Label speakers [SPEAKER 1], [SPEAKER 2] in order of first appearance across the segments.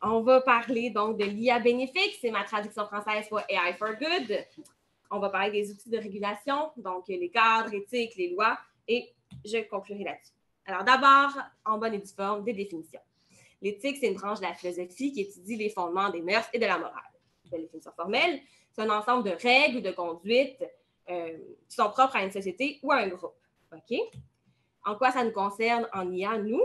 [SPEAKER 1] On va parler donc de l'IA bénéfique, c'est ma traduction française pour AI for Good. On va parler des outils de régulation, donc les cadres éthiques, les lois, et je conclurai là-dessus. Alors d'abord, en bonne et due forme, des définitions. L'éthique, c'est une branche de la philosophie qui étudie les fondements des mœurs et de la morale. La définition formelle, c'est un ensemble de règles ou de conduites qui sont propres à une société ou à un groupe. OK? En quoi ça nous concerne en IA, nous?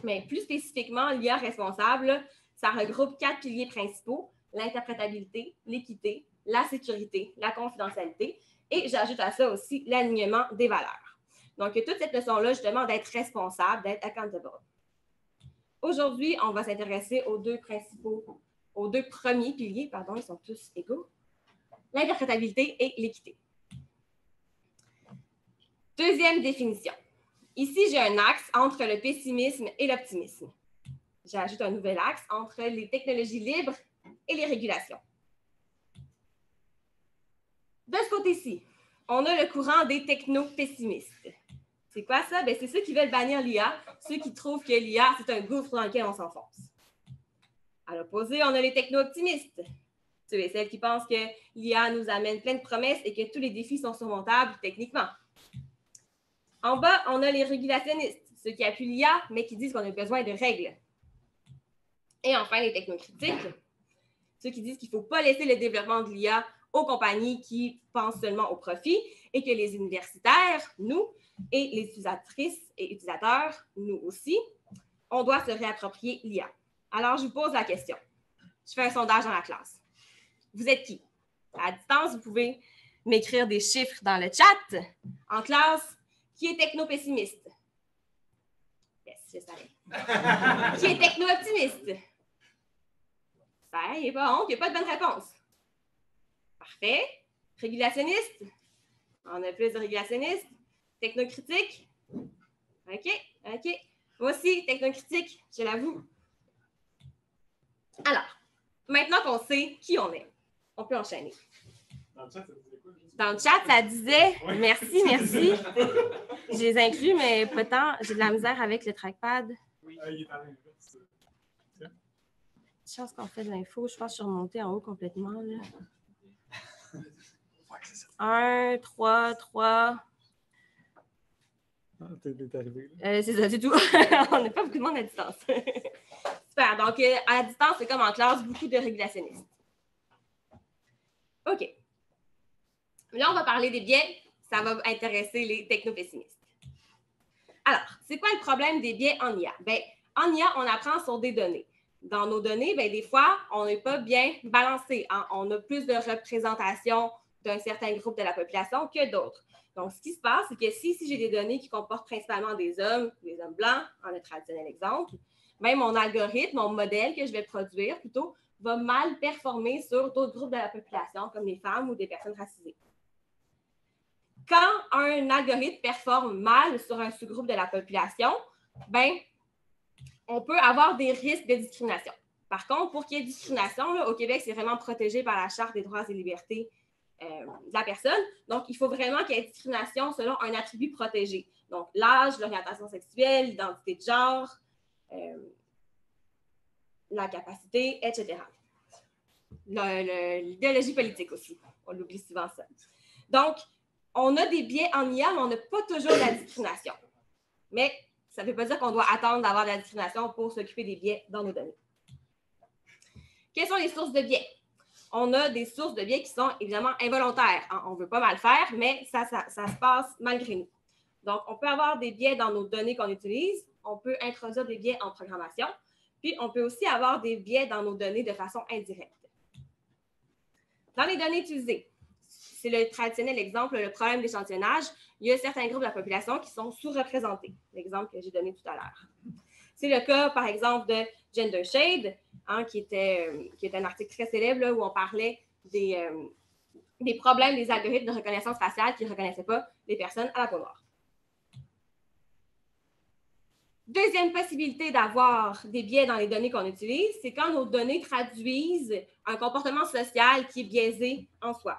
[SPEAKER 1] Mais plus spécifiquement, l'IA responsable, ça regroupe 4 piliers principaux: l'interprétabilité, l'équité, la sécurité, la confidentialité, et j'ajoute à ça aussi l'alignement des valeurs. Donc, toute cette notion-là, justement, d'être responsable, d'être accountable. Aujourd'hui, on va s'intéresser aux deux premiers piliers, pardon, ils sont tous égaux, l'interprétabilité et l'équité. Deuxième définition. Ici, j'ai un axe entre le pessimisme et l'optimisme. J'ajoute un nouvel axe entre les technologies libres et les régulations. De ce côté-ci, on a le courant des techno-pessimistes. C'est quoi ça? Bien, c'est ceux qui veulent bannir l'IA, ceux qui trouvent que l'IA, c'est un gouffre dans lequel on s'enfonce. À l'opposé, on a les techno-optimistes, ceux et celles qui pensent que l'IA nous amène plein de promesses et que tous les défis sont surmontables techniquement. En bas, on a les régulationnistes, ceux qui appuient l'IA, mais qui disent qu'on a besoin de règles. Et enfin, les technocritiques, ceux qui disent qu'il ne faut pas laisser le développement de l'IA aux compagnies qui pensent seulement au profit et que les universitaires, nous, et les utilisatrices et utilisateurs, nous aussi, on doit se réapproprier l'IA. Alors, je vous pose la question. Je fais un sondage dans la classe. Vous êtes qui? À distance, vous pouvez m'écrire des chiffres dans le chat. En classe, qui est techno-pessimiste? Yes, je savais. Qui est techno-optimiste? Ben, il n'est pas honte, il n'y a pas de bonne réponse. Parfait. Régulationniste? On a plus de régulationnistes. Technocritique? OK. Moi aussi, technocritique, je l'avoue. Alors, maintenant qu'on sait qui on est, on peut enchaîner.
[SPEAKER 2] Dans le chat, ça disait quoi?
[SPEAKER 1] Dans le chat, ça disait « Merci. » Je les inclus, mais pourtant, j'ai de la misère avec le trackpad.
[SPEAKER 2] Oui, il est à l'inverse.
[SPEAKER 1] Chance qu'on fait de l'info. Je pense que je suis remontée en haut complètement. Là. 1, 3.
[SPEAKER 2] Ah, t'es arrivé.
[SPEAKER 1] C'est ça, c'est tout. On n'a pas beaucoup de monde à distance. Super. Donc, à distance, c'est comme en classe, beaucoup de régulationnistes. OK. Là, on va parler des biais. Ça va intéresser les techno-pessimistes. Alors, c'est quoi le problème des biais en IA? Bien, en IA, on apprend sur des données. Dans nos données, bien, des fois, on n'est pas bien balancé. Hein? On a plus de représentation d'un certain groupe de la population que d'autres. Donc, ce qui se passe, c'est que si j'ai des données qui comportent principalement des hommes blancs, en le traditionnel exemple, même mon algorithme, mon modèle que je vais produire plutôt, va mal performer sur d'autres groupes de la population, comme les femmes ou des personnes racisées. Quand un algorithme performe mal sur un sous-groupe de la population, ben, on peut avoir des risques de discrimination. Par contre, pour qu'il y ait discrimination, là, au Québec, c'est vraiment protégé par la Charte des droits et libertés de la personne. Donc, il faut vraiment qu'il y ait discrimination selon un attribut protégé. Donc, l'âge, l'orientation sexuelle, l'identité de genre, la capacité, etc. L'idéologie politique aussi. On l'oublie souvent ça. Donc, on a des biais en IA, mais on n'a pas toujours de la discrimination. Mais ça ne veut pas dire qu'on doit attendre d'avoir de la discrimination pour s'occuper des biais dans nos données. Quelles sont les sources de biais? On a des sources de biais qui sont évidemment involontaires. On ne veut pas mal faire, mais ça se passe malgré nous. Donc, on peut avoir des biais dans nos données qu'on utilise. On peut introduire des biais en programmation. Puis, on peut aussi avoir des biais dans nos données de façon indirecte. Dans les données utilisées, c'est le traditionnel exemple, le problème d'échantillonnage. Il y a certains groupes de la population qui sont sous-représentés. L'exemple que j'ai donné tout à l'heure. C'est le cas, par exemple, de Gender Shade, hein, qui est un article très célèbre là, où on parlait des problèmes des algorithmes de reconnaissance faciale qui ne reconnaissaient pas les personnes à la peau noire. Deuxième possibilité d'avoir des biais dans les données qu'on utilise, c'est quand nos données traduisent un comportement social qui est biaisé en soi.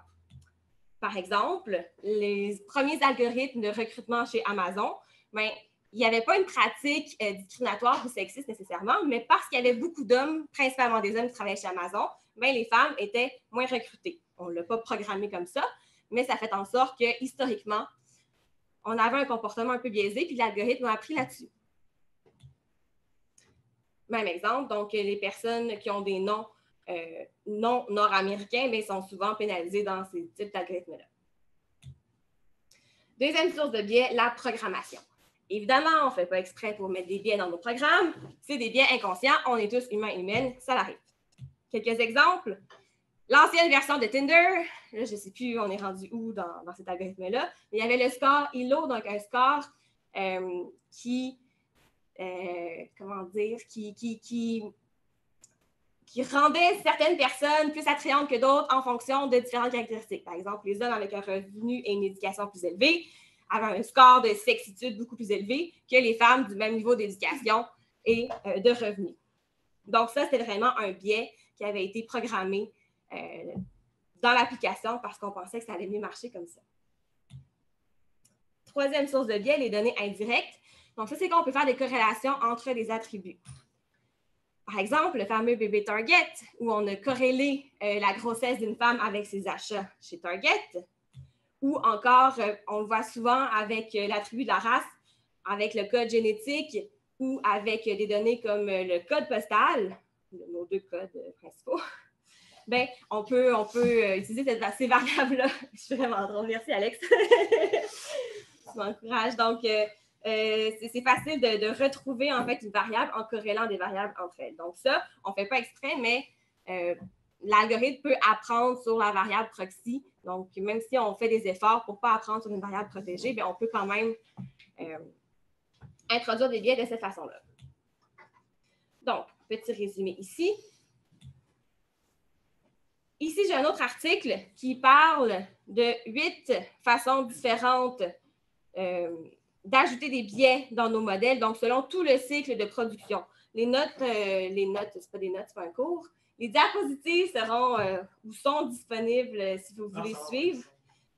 [SPEAKER 1] Par exemple, les premiers algorithmes de recrutement chez Amazon, bien, il n'y avait pas une pratique discriminatoire ou sexiste nécessairement, mais parce qu'il y avait beaucoup d'hommes, principalement des hommes qui travaillaient chez Amazon, bien, les femmes étaient moins recrutées. On ne l'a pas programmé comme ça, mais ça fait en sorte que, historiquement, on avait un comportement un peu biaisé, puis l'algorithme a appris là-dessus. Même exemple, donc les personnes qui ont des noms non nord-américains, mais sont souvent pénalisées dans ces types d'algorithmes-là. Deuxième source de biais, la programmation. Évidemment, on ne fait pas exprès pour mettre des biais dans nos programmes. C'est des biais inconscients. On est tous humains et humaines. Ça l'arrive. Quelques exemples. L'ancienne version de Tinder, là, je ne sais plus on est rendu où dans cet algorithme-là, mais il y avait le score ILO, donc un score qui rendait certaines personnes plus attrayantes que d'autres en fonction de différentes caractéristiques. Par exemple, les hommes avec un revenu et une éducation plus élevée avaient un score de sexitude beaucoup plus élevé que les femmes du même niveau d'éducation et de revenus. Donc ça, c'était vraiment un biais qui avait été programmé dans l'application parce qu'on pensait que ça allait mieux marcher comme ça. Troisième source de biais, les données indirectes. Donc ça, c'est quand on peut faire des corrélations entre des attributs. Par exemple, le fameux bébé Target, où on a corrélé la grossesse d'une femme avec ses achats chez Target, ou encore, on le voit souvent avec l'attribut de la race, avec le code génétique, ou avec des données comme le code postal, nos deux codes principaux. Bien, on peut utiliser ces variables-là. Je suis vraiment drôle. Merci, Alex. Tu m'encourages. Donc, c'est facile de retrouver en fait une variable en corrélant des variables entre elles. Donc ça, on ne fait pas exprès, mais l'algorithme peut apprendre sur la variable proxy. Donc, même si on fait des efforts pour ne pas apprendre sur une variable protégée, bien, on peut quand même introduire des biais de cette façon-là. Donc, petit résumé ici. Ici, j'ai un autre article qui parle de 8 façons différentes d'ajouter des biais dans nos modèles, donc selon tout le cycle de production. Les notes, c'est pas des notes, c'est pas un cours. Les diapositives seront ou sont disponibles si vous voulez suivre.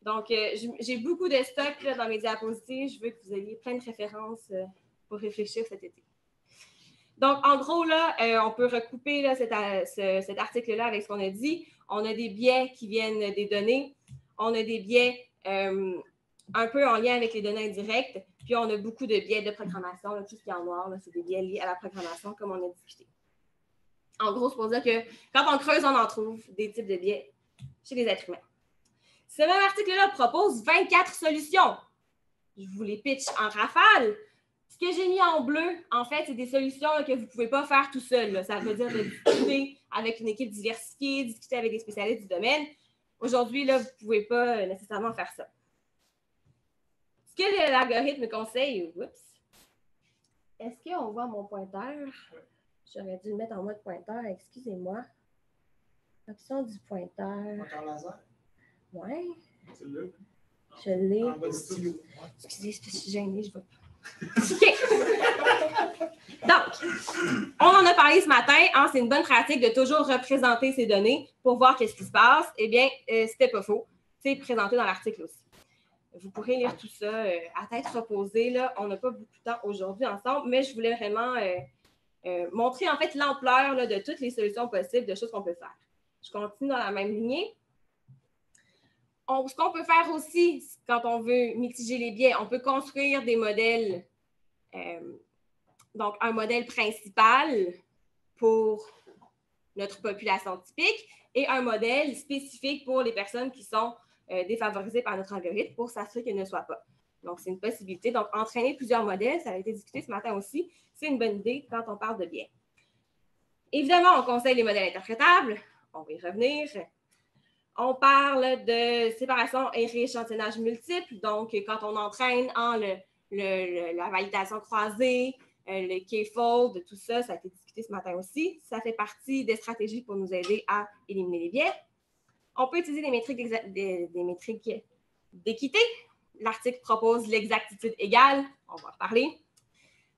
[SPEAKER 1] Donc, j'ai beaucoup de stock là, dans mes diapositives. Je veux que vous ayez plein de références pour réfléchir cet été. Donc, en gros, là, on peut recouper là, cet article-là avec ce qu'on a dit. On a des biais qui viennent des données. On a des biais un peu en lien avec les données indirectes. Puis, on a beaucoup de biais de programmation. Là, tout ce qui est en noir, c'est des biais liés à la programmation, comme on a discuté. En gros, c'est pour dire que quand on creuse, on en trouve des types de biais chez les êtres humains. Ce même article-là propose 24 solutions. Je vous les pitch en rafale. Ce que j'ai mis en bleu, en fait, c'est des solutions là, que vous ne pouvez pas faire tout seul. Là. Ça veut dire de discuter avec une équipe diversifiée, discuter avec des spécialistes du domaine. Aujourd'hui, là, vous ne pouvez pas nécessairement faire ça. Ce que l'algorithme conseille, est-ce qu'on voit mon pointeur? J'aurais dû le mettre en mode pointeur, excusez-moi. Option du pointeur.
[SPEAKER 2] Pointeur laser?
[SPEAKER 1] Oui.
[SPEAKER 2] C'est là.
[SPEAKER 1] Je l'ai.
[SPEAKER 2] En bas du stylo.
[SPEAKER 1] Excusez, je suis gênée, je ne vois pas. OK. Donc, on en a parlé ce matin. Hein, c'est une bonne pratique de toujours représenter ces données pour voir qu'est-ce qui se passe. Eh bien, c'était pas faux. C'est présenté dans l'article aussi. Vous pourrez lire tout ça à tête reposée. Là. On n'a pas beaucoup de temps aujourd'hui ensemble, mais je voulais vraiment montrer en fait l'ampleur là, de toutes les solutions possibles, de choses qu'on peut faire. Je continue dans la même lignée. Ce qu'on peut faire aussi, quand on veut mitiger les biais, on peut construire des modèles, donc un modèle principal pour notre population typique et un modèle spécifique pour les personnes qui sont défavorisées par notre algorithme pour s'assurer qu'elles ne soient pas. Donc, c'est une possibilité. Donc, entraîner plusieurs modèles, ça a été discuté ce matin aussi, c'est une bonne idée quand on parle de biais. Évidemment, on conseille les modèles interprétables. On va y revenir. On parle de séparation et rééchantillonnage multiple. Donc, quand on entraîne la validation croisée, le K-fold, tout ça, ça a été discuté ce matin aussi. Ça fait partie des stratégies pour nous aider à éliminer les biais. On peut utiliser des métriques d'équité. L'article propose l'exactitude égale. On va en reparler.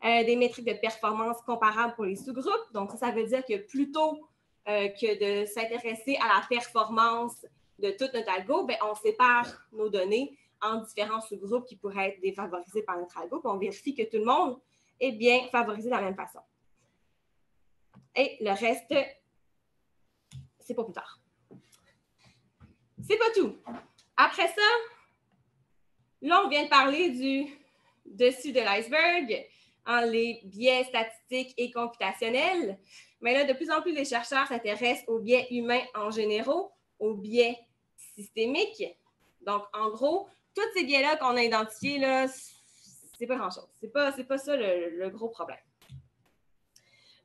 [SPEAKER 1] Des métriques de performance comparables pour les sous-groupes. Donc, ça veut dire que plutôt que de s'intéresser à la performance de tout notre algo, bien, on sépare nos données en différents sous-groupes qui pourraient être défavorisés par notre algo, puis on vérifie que tout le monde est bien favorisé de la même façon. Et le reste, c'est pour plus tard. C'est pas tout. Après ça, là, on vient de parler du dessus de l'iceberg, les biais statistiques et computationnels. Mais là, de plus en plus, les chercheurs s'intéressent aux biais humains en général, aux biais systémiques. Donc, en gros, tous ces biais-là qu'on a identifiés, là, c'est pas grand-chose. C'est pas ça le gros problème.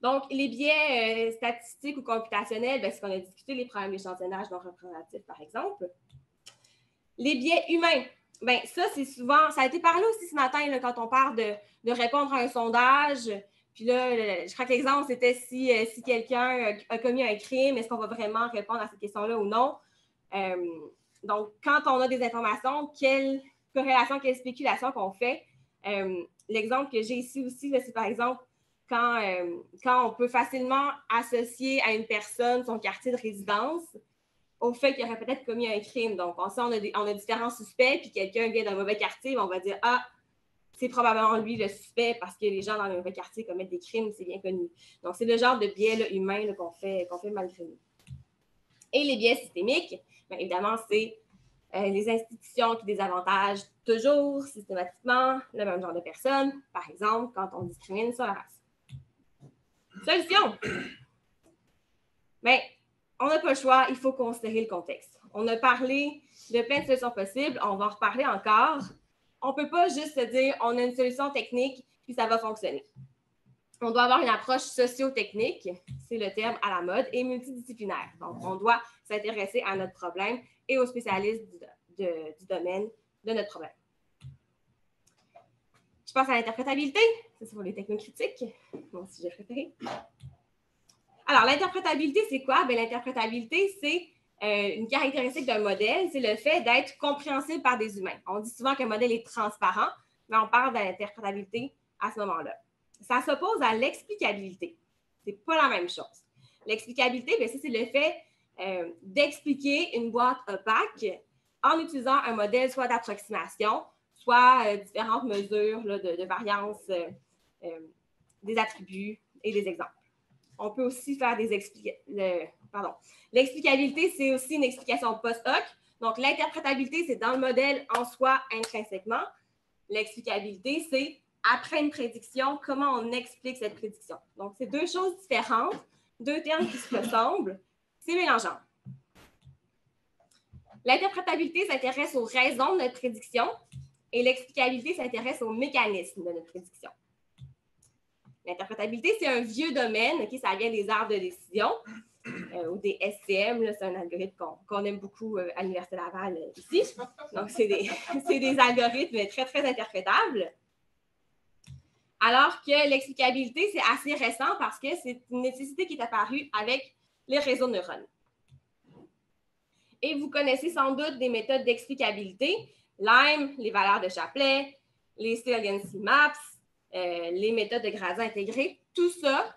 [SPEAKER 1] Donc, les biais statistiques ou computationnels, c'est ce qu'on a discuté, les problèmes d'échantillonnage non représentatif, par exemple. Les biais humains, ça, c'est souvent, ça a été parlé aussi ce matin, là, quand on parle de répondre à un sondage. Puis là, je crois que l'exemple, c'était si quelqu'un a commis un crime, est-ce qu'on va vraiment répondre à cette question-là ou non? Donc, quand on a des informations, quelle corrélation, quelle spéculation qu'on fait? L'exemple que j'ai ici aussi, c'est par exemple quand on peut facilement associer à une personne son quartier de résidence au fait qu'il aurait peut-être commis un crime. Donc, on a différents suspects, puis quelqu'un vient d'un mauvais quartier, on va dire « Ah, c'est probablement lui le suspect parce que les gens dans le mauvais quartier commettent des crimes, c'est bien connu. » Donc, c'est le genre de biais là, humain là, qu'on fait malgré nous. Et les biais systémiques, évidemment, c'est les institutions qui désavantagent toujours, systématiquement, le même genre de personnes. Par exemple, quand on discrimine sur la race. Solution! On n'a pas le choix, il faut considérer le contexte. On a parlé de plein de solutions possibles, on va en reparler encore. On ne peut pas juste se dire on a une solution technique puis ça va fonctionner. On doit avoir une approche socio-technique, c'est le terme à la mode, et multidisciplinaire. Donc, on doit s'intéresser à notre problème et aux spécialistes du domaine de notre problème. Je passe à l'interprétabilité. Ça, c'est pour les technocritiques, mon sujet préféré. Alors, l'interprétabilité, c'est quoi? L'interprétabilité, c'est une caractéristique d'un modèle, c'est le fait d'être compréhensible par des humains. On dit souvent qu'un modèle est transparent, mais on parle de l'interprétabilité à ce moment-là. Ça s'oppose à l'explicabilité. Ce n'est pas la même chose. L'explicabilité, ça, c'est le fait d'expliquer une boîte opaque en utilisant un modèle soit d'approximation, soit différentes mesures là, de variance des attributs et des exemples. On peut aussi faire des l'explicabilité, c'est aussi une explication post-hoc. Donc, l'interprétabilité, c'est dans le modèle en soi intrinsèquement. L'explicabilité, c'est après une prédiction, comment on explique cette prédiction. Donc, c'est deux choses différentes, deux termes qui se ressemblent. C'est mélangeant. L'interprétabilité s'intéresse aux raisons de notre prédiction et l'explicabilité s'intéresse aux mécanismes de notre prédiction. L'interprétabilité, c'est un vieux domaine, ça vient des arbres de décision, ou des SCM, c'est un algorithme qu'on aime beaucoup à l'Université Laval ici. Donc, c'est des algorithmes très, très interprétables. Alors que l'explicabilité, c'est assez récent parce que c'est une nécessité qui est apparue avec les réseaux de neurones. Et vous connaissez sans doute des méthodes d'explicabilité, LIME, les valeurs de Shapley, les Saliency Maps, les méthodes de gradient intégré, tout ça,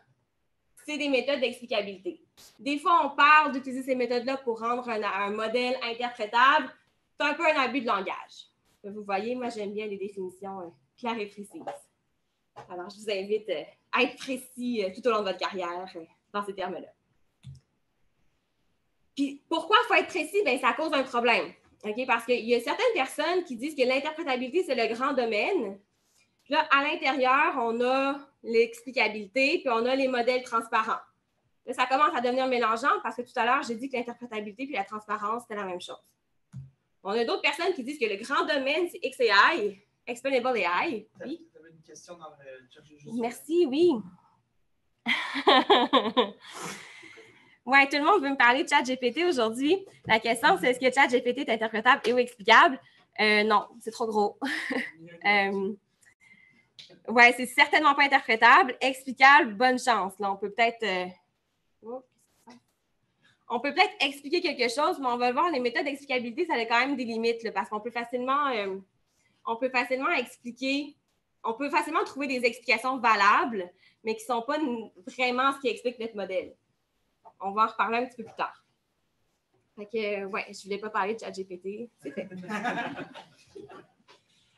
[SPEAKER 1] c'est des méthodes d'explicabilité. Des fois, on parle d'utiliser ces méthodes-là pour rendre un modèle interprétable. C'est un peu un abus de langage. Vous voyez, moi, j'aime bien les définitions claires et précises. Alors, je vous invite à être précis tout au long de votre carrière dans ces termes-là. Puis, pourquoi il faut être précis? Ça cause un problème. Okay? Parce qu'il y a certaines personnes qui disent que l'interprétabilité, c'est le grand domaine. Puis là, à l'intérieur, on a l'explicabilité, puis on a les modèles transparents. Là, ça commence à devenir mélangeant parce que tout à l'heure, j'ai dit que l'interprétabilité puis la transparence, c'était la même chose. On a d'autres personnes qui disent que le grand domaine, c'est XAI, Explainable AI. Oui?
[SPEAKER 2] Tu avais une question dans le chat.
[SPEAKER 1] Merci, oui. Oui, tout le monde veut me parler de ChatGPT aujourd'hui. La question, c'est est-ce que ChatGPT est interprétable et ou explicable? Non, c'est trop gros. Oui, c'est certainement pas interprétable. Explicable, bonne chance. Là, on peut peut-être expliquer quelque chose, mais on va le voir, les méthodes d'explicabilité, ça a quand même des limites là, parce qu'on peut facilement expliquer, on peut facilement trouver des explications valables, mais qui ne sont pas vraiment ce qui explique notre modèle. On va en reparler un petit peu plus tard. Fait que, ouais, je ne voulais pas parler de ChatGPT. C'est fait.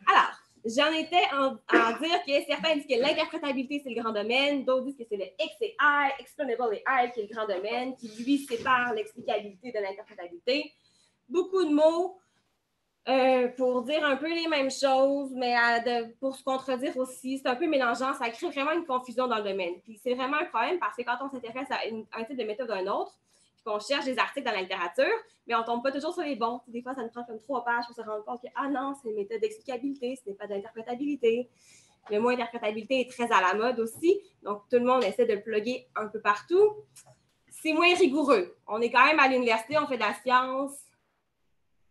[SPEAKER 1] Alors, j'en étais à dire que certains disent que l'interprétabilité, c'est le grand domaine. D'autres disent que c'est le XAI, Explainable AI, qui est le grand domaine, qui, lui, sépare l'explicabilité de l'interprétabilité. Beaucoup de mots pour dire un peu les mêmes choses, mais pour se contredire aussi. C'est un peu mélangeant. Ça crée vraiment une confusion dans le domaine. Puis c'est vraiment un problème parce que quand on s'intéresse à un type de méthode ou un autre, puis qu'on cherche des articles dans la littérature, mais on ne tombe pas toujours sur les bons. Des fois, ça nous prend comme 3 pages pour se rendre compte que, ah non, c'est une méthode d'explicabilité, ce n'est pas d'interprétabilité. Le mot interprétabilité est très à la mode aussi, donc tout le monde essaie de le plugger un peu partout. C'est moins rigoureux. On est quand même à l'université, on fait de la science.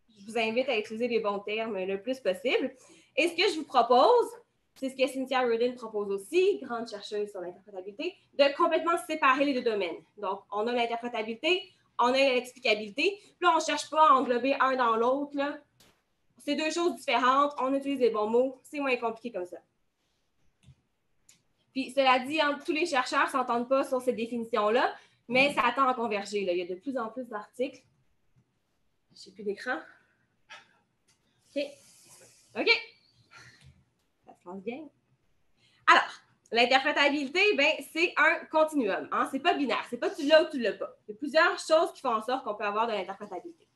[SPEAKER 1] Je vous invite à utiliser les bons termes le plus possible. Et ce que je vous propose, c'est ce que Cynthia Rodin propose aussi, grande chercheuse sur l'interprétabilité, de complètement séparer les deux domaines. Donc, on a l'interprétabilité, on a l'explicabilité. Puis là, on ne cherche pas à englober un dans l'autre. C'est deux choses différentes. On utilise les bons mots. C'est moins compliqué comme ça. Puis, cela dit, tous les chercheurs ne s'entendent pas sur ces définitions-là, mais ça tend à converger. Là. Il y a de plus en plus d'articles. Je n'ai plus d'écran. OK. OK. Ça se passe bien. Alors, l'interprétabilité, ben, c'est un continuum. Hein? Ce n'est pas binaire. Ce n'est pas tu l'as ou tu ne l'as pas. Il y a plusieurs choses qui font en sorte qu'on peut avoir de l'interprétabilité.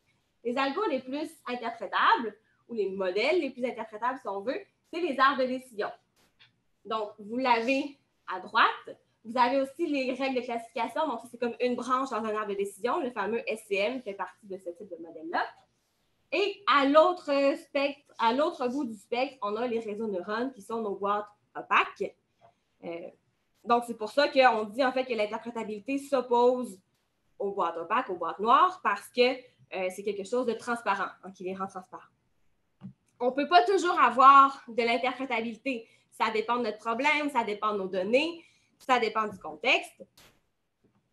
[SPEAKER 1] Les algos les plus interprétables, ou les modèles les plus interprétables, si on veut, c'est les arbres de décision. Donc, vous l'avez à droite. Vous avez aussi les règles de classification. Donc, c'est comme une branche dans un arbre de décision. Le fameux SCM fait partie de ce type de modèle-là. Et à l'autre bout du spectre, on a les réseaux neurones qui sont nos boîtes opaques. Donc, c'est pour ça qu'on dit en fait que l'interprétabilité s'oppose aux boîtes opaques, aux boîtes noires, parce que c'est quelque chose de transparent, hein, qui les rend transparents. On ne peut pas toujours avoir de l'interprétabilité. Ça dépend de notre problème, ça dépend de nos données, ça dépend du contexte.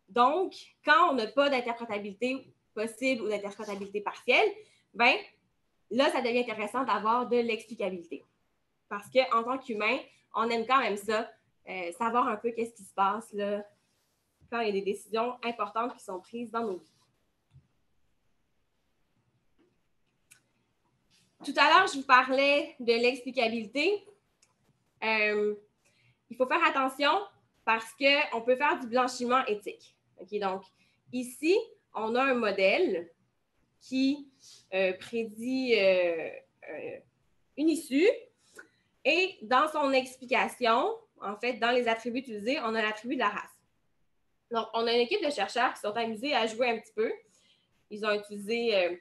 [SPEAKER 1] Donc, quand on n'a pas d'interprétabilité possible ou d'interprétabilité partielle, ben là, ça devient intéressant d'avoir de l'explicabilité. Parce qu'en tant qu'humain, on aime quand même ça, savoir un peu qu'est-ce qui se passe là, quand il y a des décisions importantes qui sont prises dans nos vies. Tout à l'heure, je vous parlais de l'explicabilité. Il faut faire attention parce qu'on peut faire du blanchiment éthique. Okay, donc, ici, on a un modèle qui prédit une issue et dans son explication, en fait, dans les attributs utilisés, on a l'attribut de la race. Donc, on a une équipe de chercheurs qui sont amusés à jouer un petit peu. Ils ont utilisé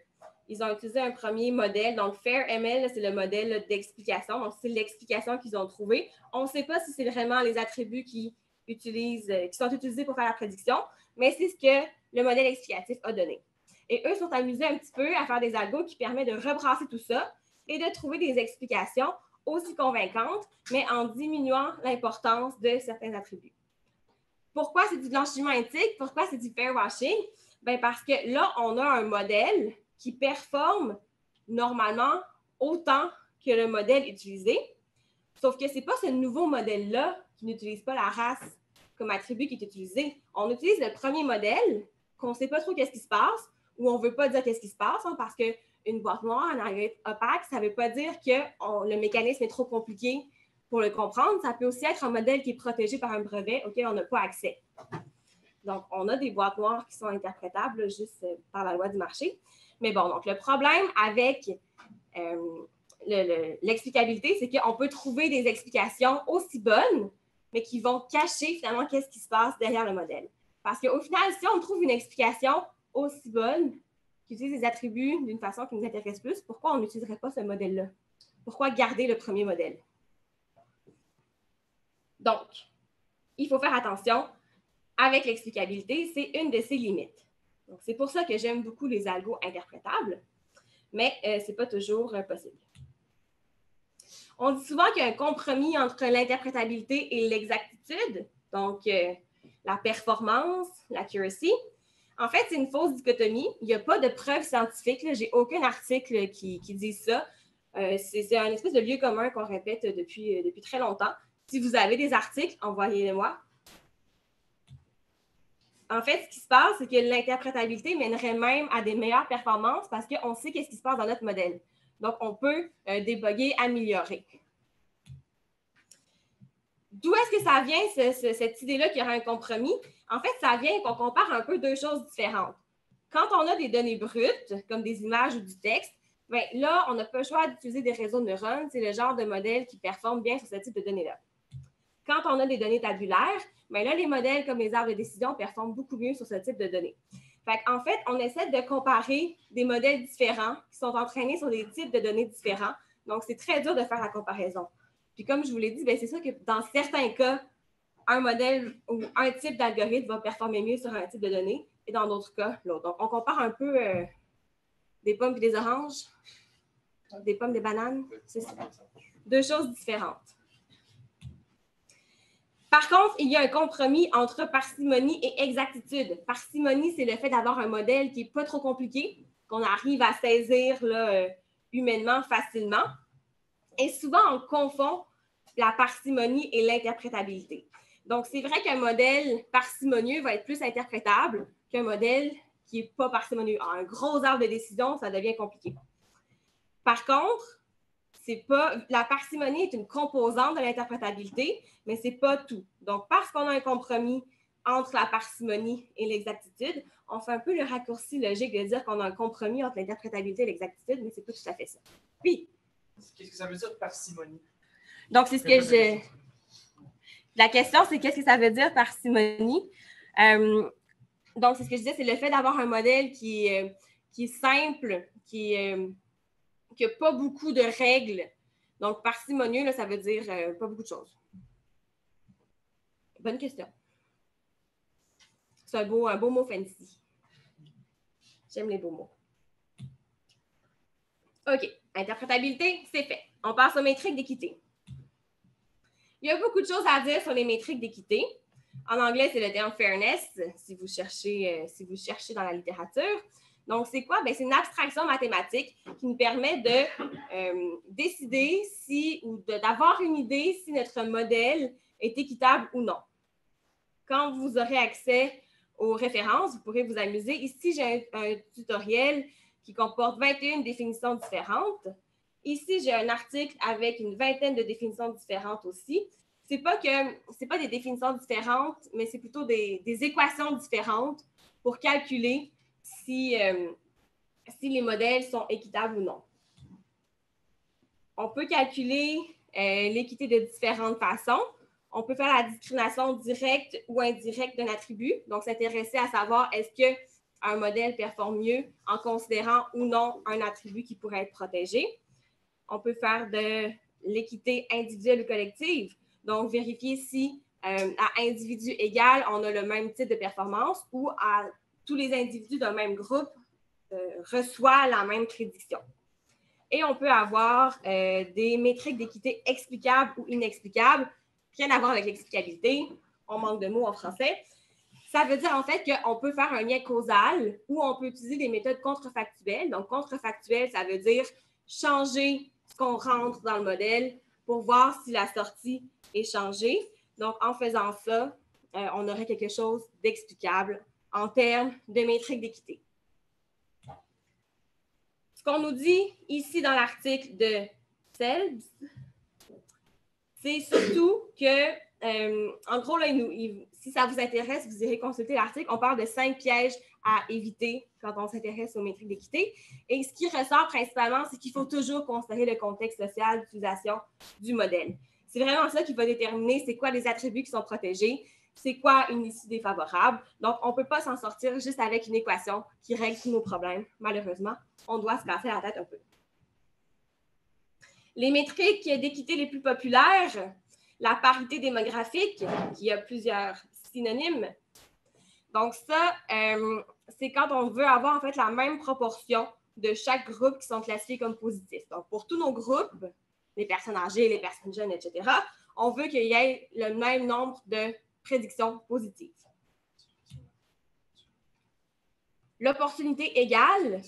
[SPEAKER 1] un premier modèle. Donc, FAIR-ML, c'est le modèle d'explication. Donc, c'est l'explication qu'ils ont trouvée. On ne sait pas si c'est vraiment les attributs qui sont utilisés pour faire la prédiction, mais c'est ce que le modèle explicatif a donné. Et eux sont amusés un petit peu à faire des algos qui permettent de rebrasser tout ça et de trouver des explications aussi convaincantes, mais en diminuant l'importance de certains attributs. Pourquoi c'est du blanchiment éthique? Pourquoi c'est du fairwashing? Bien, parce que là, on a un modèle qui performe normalement autant que le modèle utilisé, sauf que ce n'est pas ce nouveau modèle-là qui n'utilise pas la race comme attribut qui est utilisé. On utilise le premier modèle qu'on ne sait pas trop qu'est-ce qui se passe, ou on ne veut pas dire qu'est-ce qui se passe, hein, parce qu'une boîte noire, un algorithme opaque, ça ne veut pas dire que le mécanisme est trop compliqué pour le comprendre. Ça peut aussi être un modèle qui est protégé par un brevet auquel on n'a pas accès. Donc, on a des boîtes noires qui sont interprétables juste par la loi du marché. Mais bon, donc le problème avec l'explicabilité, c'est qu'on peut trouver des explications aussi bonnes, mais qui vont cacher finalement qu'est-ce qui se passe derrière le modèle. Parce qu'au final, si on trouve une explication aussi bonne, qui utilise des attributs d'une façon qui nous intéresse plus, pourquoi on n'utiliserait pas ce modèle-là? Pourquoi garder le premier modèle? Donc, il faut faire attention avec l'explicabilité, c'est une de ses limites. Donc, c'est pour ça que j'aime beaucoup les algos interprétables, mais ce n'est pas toujours possible. On dit souvent qu'il y a un compromis entre l'interprétabilité et l'exactitude, donc la performance, l'accuracy. En fait, c'est une fausse dichotomie. Il n'y a pas de preuves scientifiques. Je n'ai aucun article qui dit ça. C'est un espèce de lieu commun qu'on répète depuis très longtemps. Si vous avez des articles, envoyez-les-moi. En fait, ce qui se passe, c'est que l'interprétabilité mènerait même à des meilleures performances parce qu'on sait qu'est-ce qui se passe dans notre modèle. Donc, on peut débugger, améliorer. D'où est-ce que ça vient, cette idée-là qu'il y aura un compromis? En fait, ça vient qu'on compare un peu deux choses différentes. Quand on a des données brutes, comme des images ou du texte, bien, là, on n'a pas le choix d'utiliser des réseaux de neurones. C'est le genre de modèle qui performe bien sur ce type de données-là. Quand on a des données tabulaires, bien là, les modèles comme les arbres de décision performent beaucoup mieux sur ce type de données. En fait, on essaie de comparer des modèles différents qui sont entraînés sur des types de données différents. Donc, c'est très dur de faire la comparaison. Puis comme je vous l'ai dit, c'est sûr que dans certains cas, un modèle ou un type d'algorithme va performer mieux sur un type de données et dans d'autres cas, l'autre. Donc, on compare un peu des pommes et des oranges, des pommes, des bananes. C'est deux choses différentes. Par contre, il y a un compromis entre parcimonie et exactitude. Parcimonie, c'est le fait d'avoir un modèle qui n'est pas trop compliqué, qu'on arrive à saisir là, humainement facilement. Et souvent, on confond la parcimonie et l'interprétabilité. Donc, c'est vrai qu'un modèle parcimonieux va être plus interprétable qu'un modèle qui n'est pas parcimonieux. Un gros arbre de décision, ça devient compliqué. Par contre, la parcimonie est une composante de l'interprétabilité, mais ce n'est pas tout. Donc, parce qu'on a un compromis entre la parcimonie et l'exactitude, on fait un peu le raccourci logique de dire qu'on a un compromis entre l'interprétabilité et l'exactitude, mais ce n'est pas tout à fait ça. Oui?
[SPEAKER 2] Qu'est-ce que ça veut dire parcimonie?
[SPEAKER 1] Donc, c'est ce que je... La question, c'est qu'est-ce que ça veut dire parcimonie? Donc, c'est ce que je disais, c'est le fait d'avoir un modèle qui est simple, qui n'a pas beaucoup de règles. Donc, parcimonieux, là, ça veut dire pas beaucoup de choses. Bonne question. C'est un beau mot fancy. J'aime les beaux mots. OK. Interprétabilité, c'est fait. On passe aux métriques d'équité. Il y a beaucoup de choses à dire sur les métriques d'équité. En anglais, c'est le terme fairness, si vous cherchez dans la littérature. Donc, c'est quoi? C'est une abstraction mathématique qui nous permet de décider ou d'avoir une idée si notre modèle est équitable ou non. Quand vous aurez accès aux références, vous pourrez vous amuser. Ici, j'ai un tutoriel qui comporte 21 définitions différentes. Ici, j'ai un article avec une vingtaine de définitions différentes aussi. Ce n'est pas des définitions différentes, mais c'est plutôt des équations différentes pour calculer si les modèles sont équitables ou non. On peut calculer l'équité de différentes façons. On peut faire la discrimination directe ou indirecte d'un attribut. Donc, s'intéresser à savoir est-ce qu'un modèle performe mieux en considérant ou non un attribut qui pourrait être protégé. On peut faire de l'équité individuelle ou collective. Donc, vérifier si à individu égal, on a le même type de performance ou à tous les individus d'un même groupe reçoivent la même prédiction. Et on peut avoir des métriques d'équité explicables ou inexplicables. Rien à voir avec l'explicabilité. On manque de mots en français. Ça veut dire en fait qu'on peut faire un lien causal ou on peut utiliser des méthodes contrefactuelles. Donc, contrefactuel, ça veut dire changer ce qu'on rentre dans le modèle pour voir si la sortie est changée. Donc, en faisant ça, on aurait quelque chose d'explicable en termes de métriques d'équité. Ce qu'on nous dit ici dans l'article de Selves, c'est surtout que, en gros, là, si ça vous intéresse, vous irez consulter l'article. On parle de 5 pièges à éviter quand on s'intéresse aux métriques d'équité. Et ce qui ressort principalement, c'est qu'il faut toujours considérer le contexte social d'utilisation du modèle. C'est vraiment ça qui va déterminer c'est quoi les attributs qui sont protégés, c'est quoi une issue défavorable. Donc, on ne peut pas s'en sortir juste avec une équation qui règle tous nos problèmes. Malheureusement, on doit se casser la tête un peu. Les métriques d'équité les plus populaires, la parité démographique, qui a plusieurs synonymes. Donc, ça, c'est quand on veut avoir en fait la même proportion de chaque groupe qui sont classifiés comme positifs. Donc, pour tous nos groupes, les personnes âgées, les personnes jeunes, etc., on veut qu'il y ait le même nombre de prédictions positives. L'opportunité égale,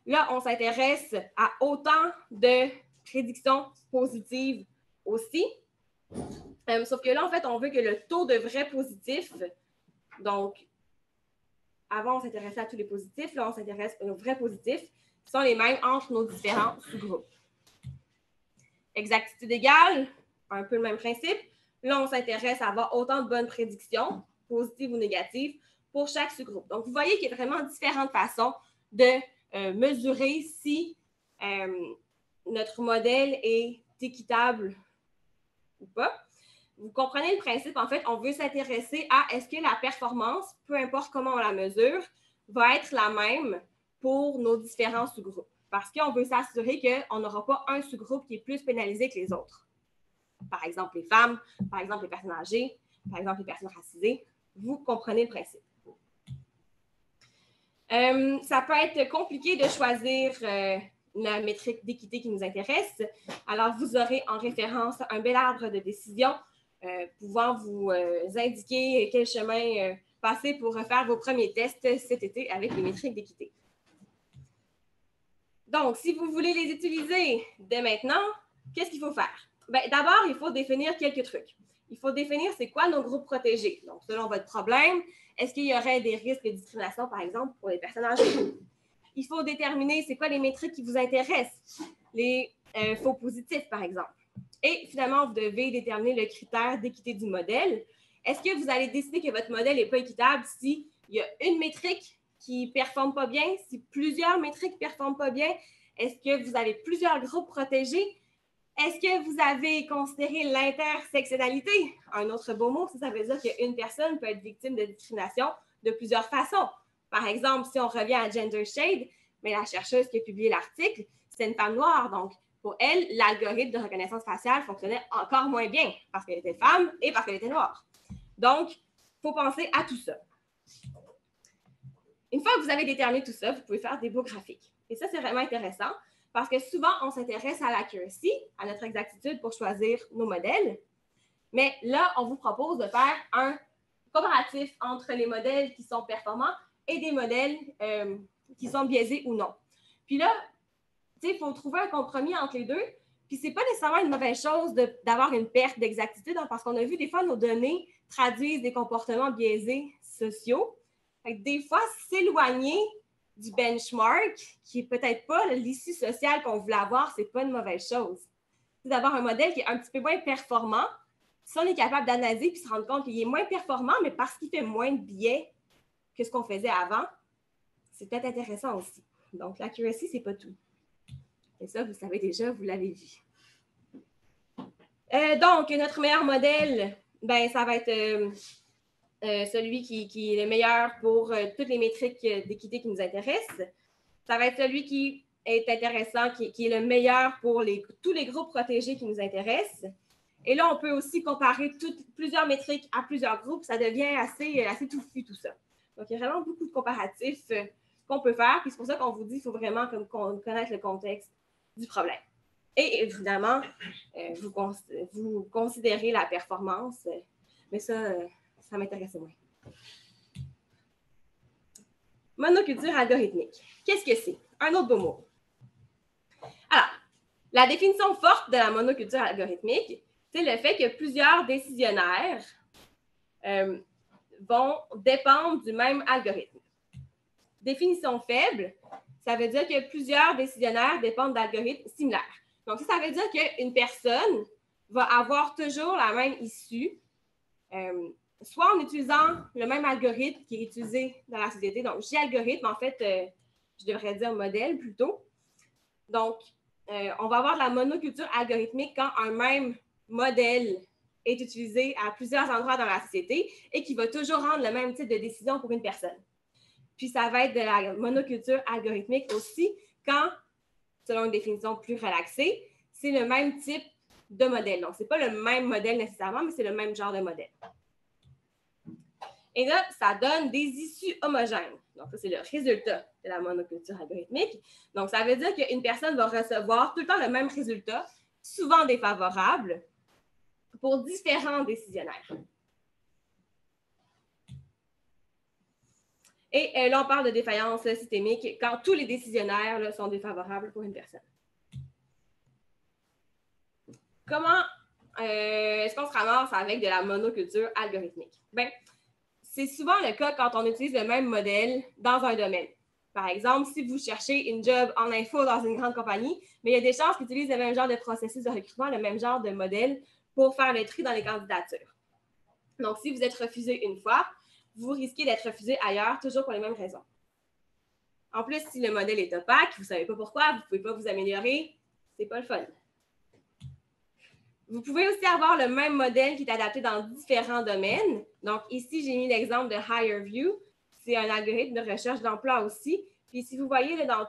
[SPEAKER 1] là, on s'intéresse à autant de prédictions positives aussi. Sauf que là, en fait, on veut que le taux de vrais positifs, donc Avant, on s'intéressait à tous les positifs. Là, on s'intéresse aux vrais positifs qui sont les mêmes entre nos différents sous-groupes. Exactitude égale, un peu le même principe. Là, on s'intéresse à avoir autant de bonnes prédictions, positives ou négatives, pour chaque sous-groupe. Donc, vous voyez qu'il y a vraiment différentes façons de mesurer si notre modèle est équitable ou pas. Vous comprenez le principe, en fait, on veut s'intéresser à est-ce que la performance, peu importe comment on la mesure, va être la même pour nos différents sous-groupes. Parce qu'on veut s'assurer qu'on n'aura pas un sous-groupe qui est plus pénalisé que les autres. Par exemple, les femmes, par exemple, les personnes âgées, par exemple, les personnes racisées. Vous comprenez le principe. Ça peut être compliqué de choisir la métrique d'équité qui nous intéresse. Alors, vous aurez en référence un bel arbre de décision pouvant vous indiquer quel chemin passer pour refaire vos premiers tests cet été avec les métriques d'équité. Donc, si vous voulez les utiliser dès maintenant, qu'est-ce qu'il faut faire? D'abord, il faut définir quelques trucs. Il faut définir c'est quoi nos groupes protégés. Donc, selon votre problème, est-ce qu'il y aurait des risques de discrimination, par exemple, pour les personnes âgées? Il faut déterminer c'est quoi les métriques qui vous intéressent, les faux positifs, par exemple. Et finalement, vous devez déterminer le critère d'équité du modèle. Est-ce que vous allez décider que votre modèle n'est pas équitable s'il y a une métrique qui ne performe pas bien, si plusieurs métriques ne performent pas bien? Est-ce que vous avez plusieurs groupes protégés? Est-ce que vous avez considéré l'intersectionnalité? Un autre beau mot, ça veut dire qu'une personne peut être victime de discrimination de plusieurs façons. Par exemple, si on revient à Gender Shade, mais la chercheuse qui a publié l'article, c'est une femme noire. Donc, pour elle, l'algorithme de reconnaissance faciale fonctionnait encore moins bien parce qu'elle était femme et parce qu'elle était noire. Donc, il faut penser à tout ça. Une fois que vous avez déterminé tout ça, vous pouvez faire des beaux graphiques. Et ça, c'est vraiment intéressant parce que souvent, on s'intéresse à l'accuracy, à notre exactitude pour choisir nos modèles. Mais là, on vous propose de faire un comparatif entre les modèles qui sont performants et des modèles qui sont biaisés ou non. Puis là, il faut trouver un compromis entre les deux. Puis c'est pas nécessairement une mauvaise chose d'avoir une perte d'exactitude, hein, parce qu'on a vu des fois nos données traduisent des comportements biaisés sociaux. Fait que des fois, s'éloigner du benchmark, qui n'est peut-être pas l'issue sociale qu'on voulait avoir, c'est pas une mauvaise chose. C'est d'avoir un modèle qui est un petit peu moins performant. Si on est capable d'analyser puis se rendre compte qu'il est moins performant, mais parce qu'il fait moins de biais que ce qu'on faisait avant, c'est peut-être intéressant aussi. Donc, l'accuracy, c'est pas tout. Et ça, vous savez déjà, vous l'avez vu. Donc, notre meilleur modèle, ça va être celui qui est le meilleur pour toutes les métriques d'équité qui nous intéressent. Ça va être celui qui est intéressant, qui est le meilleur pour tous les groupes protégés qui nous intéressent. Et là, on peut aussi comparer plusieurs métriques à plusieurs groupes. Ça devient assez touffu, tout ça. Donc, il y a vraiment beaucoup de comparatifs qu'on peut faire. Puis c'est pour ça qu'on vous dit qu'il faut vraiment connaître le contexte du problème. Et évidemment, vous considérez la performance, mais ça m'intéresse moins. Monoculture algorithmique. Qu'est-ce que c'est? Un autre beau mot. Alors, la définition forte de la monoculture algorithmique, c'est le fait que plusieurs décisionnaires vont dépendre du même algorithme. Définition faible, ça veut dire que plusieurs décisionnaires dépendent d'algorithmes similaires. Donc, ça veut dire qu'une personne va avoir toujours la même issue, soit en utilisant le même algorithme qui est utilisé dans la société. Donc, J-algorithme, en fait, je devrais dire modèle plutôt. Donc, on va avoir de la monoculture algorithmique quand un même modèle est utilisé à plusieurs endroits dans la société et qui va toujours rendre le même type de décision pour une personne. Puis, ça va être de la monoculture algorithmique aussi quand, selon une définition plus relaxée, c'est le même type de modèle. Donc, ce n'est pas le même modèle nécessairement, mais c'est le même genre de modèle. Et là, ça donne des issues homogènes. Donc, ça, c'est le résultat de la monoculture algorithmique. Donc, ça veut dire qu'une personne va recevoir tout le temps le même résultat, souvent défavorable, pour différents décisionnaires. Et là, on parle de défaillance systémique quand tous les décisionnaires là, sont défavorables pour une personne. Comment est-ce qu'on se ramasse avec de la monoculture algorithmique? Bien, c'est souvent le cas quand on utilise le même modèle dans un domaine. Par exemple, si vous cherchez une job en info dans une grande compagnie, mais il y a des chances qu'ils utilisent le même genre de processus de recrutement, le même genre de modèle pour faire le tri dans les candidatures. Donc, si vous êtes refusé une fois, vous risquez d'être refusé ailleurs, toujours pour les mêmes raisons. En plus, si le modèle est opaque, vous ne savez pas pourquoi, vous ne pouvez pas vous améliorer, c'est pas le fun. Vous pouvez aussi avoir le même modèle qui est adapté dans différents domaines. Donc, ici, j'ai mis l'exemple de HireVue. C'est un algorithme de recherche d'emploi aussi. Puis, si vous voyez là, dans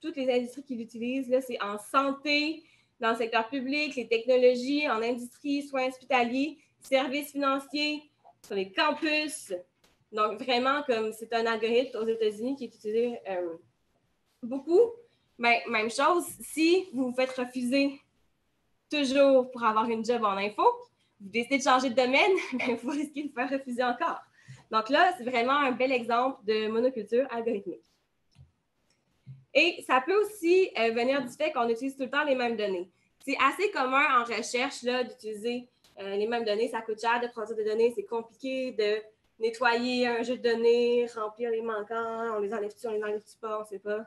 [SPEAKER 1] toutes les industries qu'il utilise, c'est en santé, dans le secteur public, les technologies, en industrie, soins hospitaliers, services financiers, sur les campus. Donc, vraiment, comme c'est un algorithme aux États-Unis qui est utilisé beaucoup. Mais même chose, si vous vous faites refuser toujours pour avoir une job en info, vous décidez de changer de domaine, mais vous risquez de vous faire refuser encore. Donc là, c'est vraiment un bel exemple de monoculture algorithmique. Et ça peut aussi venir du fait qu'on utilise tout le temps les mêmes données. C'est assez commun en recherche d'utiliser les mêmes données. Ça coûte cher de produire des données, c'est compliqué de nettoyer un jeu de données, remplir les manquants, on les enlève-tu, on les enlève-tu pas, on ne sait pas.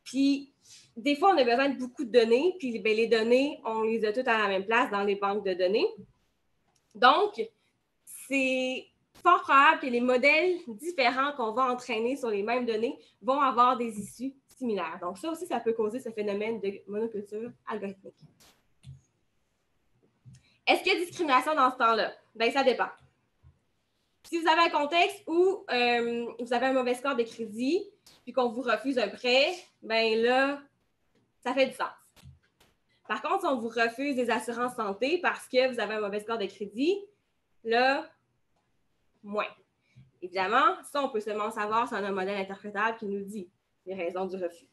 [SPEAKER 1] Puis, des fois, on a besoin de beaucoup de données, puis bien, les données, on les a toutes à la même place dans les banques de données. Donc, c'est fort probable que les modèles différents qu'on va entraîner sur les mêmes données vont avoir des issues similaires. Donc, ça aussi, ça peut causer ce phénomène de monoculture algorithmique. Est-ce qu'il y a discrimination dans ce temps-là? Bien, ça dépend. Si vous avez un contexte où vous avez un mauvais score de crédit, puis qu'on vous refuse un prêt, bien là, ça fait du sens. Par contre, si on vous refuse des assurances santé parce que vous avez un mauvais score de crédit, là, moins. Évidemment, ça, on peut seulement savoir si on a un modèle interprétable qui nous dit les raisons du refus.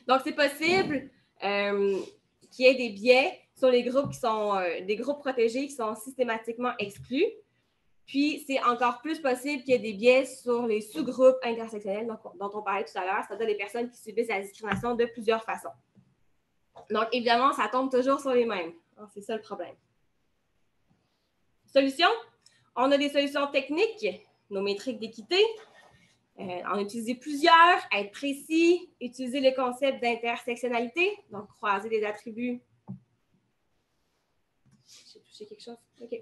[SPEAKER 1] Donc, c'est possible qu'il y ait des biais sur les groupes qui sont des groupes protégés qui sont systématiquement exclus. Puis, c'est encore plus possible qu'il y ait des biais sur les sous-groupes intersectionnels dont on parlait tout à l'heure, c'est-à-dire les personnes qui subissent la discrimination de plusieurs façons. Donc, évidemment, ça tombe toujours sur les mêmes. C'est ça le problème. Solution? On a des solutions techniques, nos métriques d'équité. On a utilisé plusieurs, être précis, utiliser le concept d'intersectionnalité, donc croiser des attributs. J'ai touché quelque chose? OK.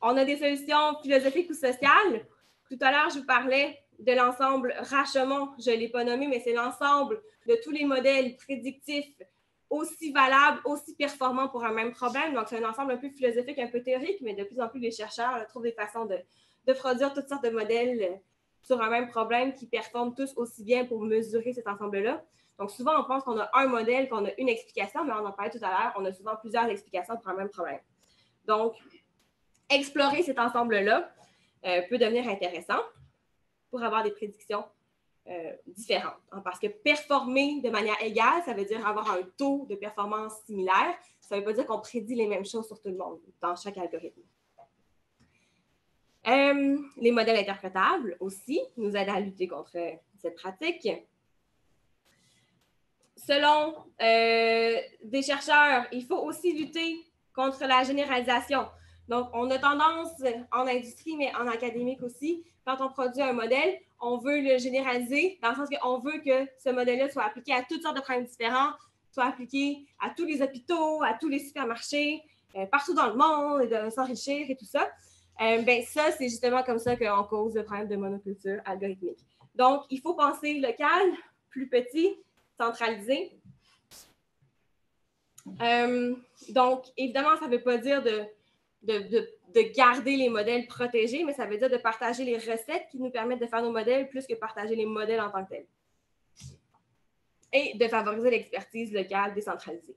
[SPEAKER 1] On a des solutions philosophiques ou sociales. Tout à l'heure, je vous parlais de l'ensemble Rashomon. Je ne l'ai pas nommé, mais c'est l'ensemble de tous les modèles prédictifs aussi valables, aussi performants pour un même problème. Donc, c'est un ensemble un peu philosophique, un peu théorique, mais de plus en plus, les chercheurs trouvent des façons de produire toutes sortes de modèles sur un même problème qui performent tous aussi bien pour mesurer cet ensemble-là. Donc, souvent, on pense qu'on a un modèle, qu'on a une explication, mais on en parlait tout à l'heure, on a souvent plusieurs explications pour un même problème. Donc, explorer cet ensemble-là peut devenir intéressant pour avoir des prédictions différentes. Parce que performer de manière égale, ça veut dire avoir un taux de performance similaire. Ça ne veut pas dire qu'on prédit les mêmes choses sur tout le monde, dans chaque algorithme. Les modèles interprétables aussi nous aident à lutter contre cette pratique. Selon des chercheurs, il faut aussi lutter contre la généralisation. Donc, on a tendance en industrie, mais en académique aussi, quand on produit un modèle, on veut le généraliser dans le sens qu'on veut que ce modèle-là soit appliqué à toutes sortes de problèmes différents, soit appliqué à tous les hôpitaux, à tous les supermarchés, partout dans le monde, et de s'enrichir et tout ça. Ben ça, c'est justement comme ça qu'on cause le problème de monoculture algorithmique. Donc, il faut penser local, plus petit, centralisé. Donc, évidemment, ça ne veut pas dire de garder les modèles protégés, mais ça veut dire de partager les recettes qui nous permettent de faire nos modèles plus que partager les modèles en tant que tels. Et de favoriser l'expertise locale décentralisée.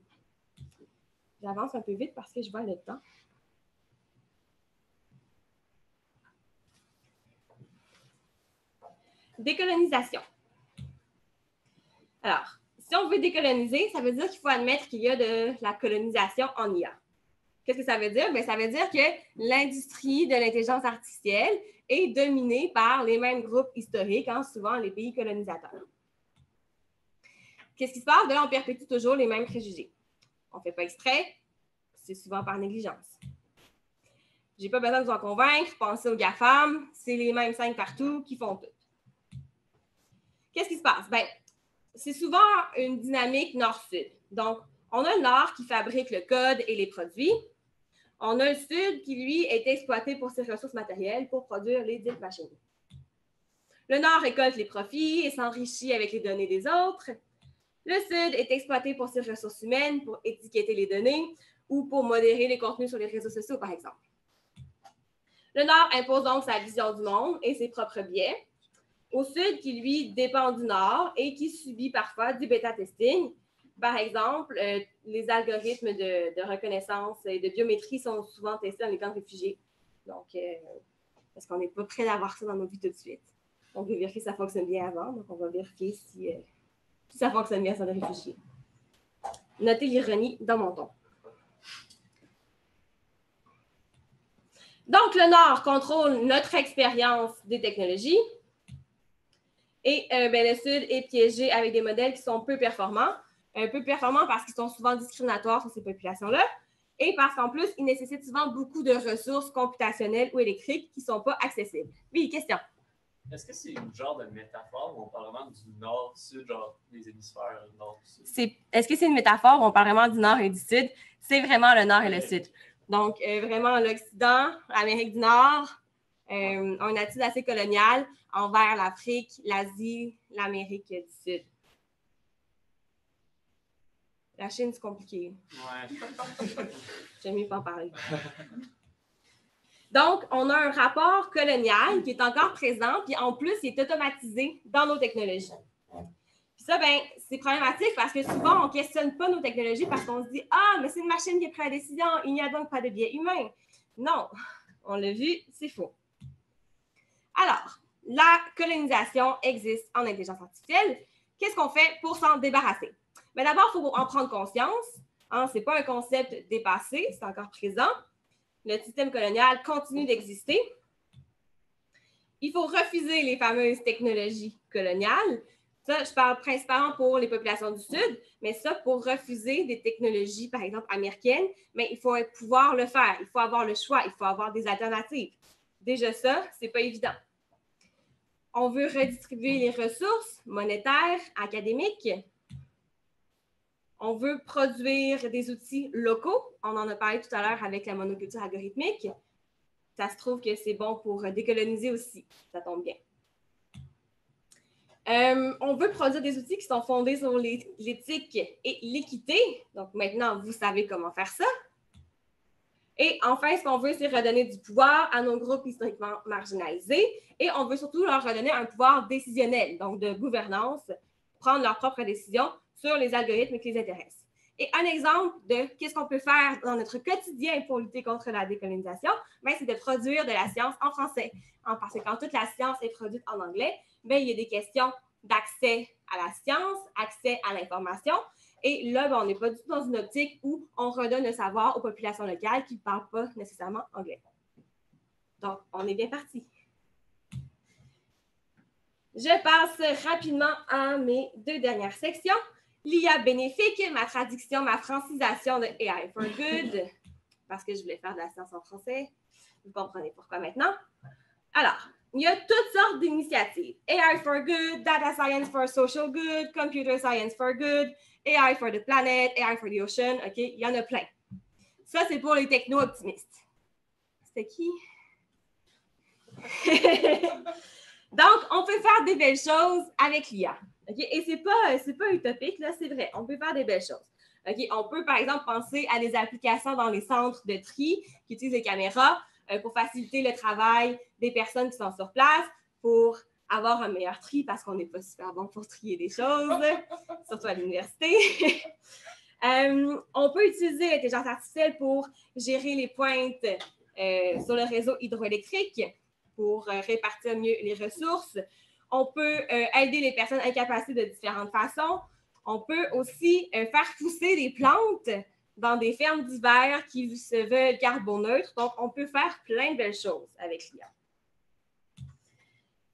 [SPEAKER 1] J'avance un peu vite parce que je vois le temps. Décolonisation. Alors, si on veut décoloniser, ça veut dire qu'il faut admettre qu'il y a de la colonisation en IA. Qu'est-ce que ça veut dire? Bien, ça veut dire que l'industrie de l'intelligence artificielle est dominée par les mêmes groupes historiques, souvent les pays colonisateurs. Qu'est-ce qui se passe? Bien, on perpétue toujours les mêmes préjugés. On ne fait pas exprès, c'est souvent par négligence. J'ai pas besoin de vous en convaincre. Pensez aux GAFAM, c'est les mêmes 5 partout qui font tout. Qu'est-ce qui se passe? Bien, c'est souvent une dynamique nord-sud. Donc, on a le nord qui fabrique le code et les produits. On a le sud qui, lui, est exploité pour ses ressources matérielles pour produire les dites machines. Le nord récolte les profits et s'enrichit avec les données des autres. Le sud est exploité pour ses ressources humaines, pour étiqueter les données ou pour modérer les contenus sur les réseaux sociaux, par exemple. Le nord impose donc sa vision du monde et ses propres biais. Au sud, qui, lui, dépend du nord et qui subit parfois du bêta-testing. Par exemple, les algorithmes de reconnaissance et de biométrie sont souvent testés dans les camps de réfugiés. Donc, parce qu'on n'est pas prêt d'avoir ça dans nos vies tout de suite. On veut vérifier si ça fonctionne bien avant, donc on va vérifier si ça fonctionne bien sur les réfugiés. Notez l'ironie dans mon ton. Donc, le Nord contrôle notre expérience des technologies et le Sud est piégé avec des modèles qui sont peu performants. Peu performants parce qu'ils sont souvent discriminatoires sur ces populations-là et parce qu'en plus, ils nécessitent souvent beaucoup de ressources computationnelles ou électriques qui ne sont pas accessibles. Oui, question?
[SPEAKER 2] Est-ce que c'est une genre de métaphore où on parle vraiment du nord-sud, genre des hémisphères nord-sud?
[SPEAKER 1] Est-ce que c'est une métaphore où on parle vraiment du nord et du sud? C'est vraiment le nord et le sud. Donc, vraiment, l'Occident, l'Amérique du Nord, ont une attitude assez coloniale envers l'Afrique, l'Asie, l'Amérique du Sud. La Chine, c'est compliqué.
[SPEAKER 2] Ouais.
[SPEAKER 1] J'aime mieux pas en parler. Donc, on a un rapport colonial qui est encore présent, puis en plus, il est automatisé dans nos technologies. Puis ça, ben, c'est problématique parce que souvent, on ne questionne pas nos technologies parce qu'on se dit « Ah, mais c'est une machine qui a pris la décision, il n'y a donc pas de biais humain. » Non, on l'a vu, c'est faux. Alors, la colonisation existe en intelligence artificielle. Qu'est-ce qu'on fait pour s'en débarrasser? Mais d'abord, il faut en prendre conscience. Hein, ce n'est pas un concept dépassé, c'est encore présent. Le système colonial continue d'exister. Il faut refuser les fameuses technologies coloniales. Ça, je parle principalement pour les populations du Sud, mais ça, pour refuser des technologies, par exemple, américaines, mais il faut pouvoir le faire. Il faut avoir le choix. Il faut avoir des alternatives. Déjà ça, ce n'est pas évident. On veut redistribuer les ressources monétaires, académiques. On veut produire des outils locaux. On en a parlé tout à l'heure avec la monoculture algorithmique. Ça se trouve que c'est bon pour décoloniser aussi. Ça tombe bien. On veut produire des outils qui sont fondés sur l'éthique et l'équité. Donc, maintenant, vous savez comment faire ça. Et enfin, ce qu'on veut, c'est redonner du pouvoir à nos groupes historiquement marginalisés. Et on veut surtout leur redonner un pouvoir décisionnel, donc de gouvernance, prendre leurs propres décisions sur les algorithmes qui les intéressent. Et un exemple de qu'est-ce qu'on peut faire dans notre quotidien pour lutter contre la décolonisation, c'est de produire de la science en français. Parce que quand toute la science est produite en anglais, il y a des questions d'accès à la science, accès à l'information. Et là, on n'est pas du tout dans une optique où on redonne le savoir aux populations locales qui ne parlent pas nécessairement anglais. Donc, on est bien parti. Je passe rapidement à mes 2 dernières sections. L'IA bénéfique, ma traduction, ma francisation de AI for Good, parce que je voulais faire de la science en français. Vous comprenez pourquoi maintenant. Alors, il y a toutes sortes d'initiatives. AI for Good, Data Science for Social Good, Computer Science for Good, AI for the Planet, AI for the Ocean. OK, il y en a plein. Ça, c'est pour les techno-optimistes. C'était qui? Donc, on peut faire des belles choses avec l'IA. Okay? Et ce n'est pas utopique, là, c'est vrai. On peut faire des belles choses. Okay? On peut, par exemple, penser à des applications dans les centres de tri qui utilisent les caméras pour faciliter le travail des personnes qui sont sur place, pour avoir un meilleur tri parce qu'on n'est pas super bon pour trier des choses, surtout à l'université. On peut utiliser l'intelligence artificielle pour gérer les pointes sur le réseau hydroélectrique, pour répartir mieux les ressources. On peut aider les personnes incapacitées de différentes façons. On peut aussi faire pousser des plantes dans des fermes d'hiver qui se veulent carboneutres. Donc, on peut faire plein de belles choses avec l'IA.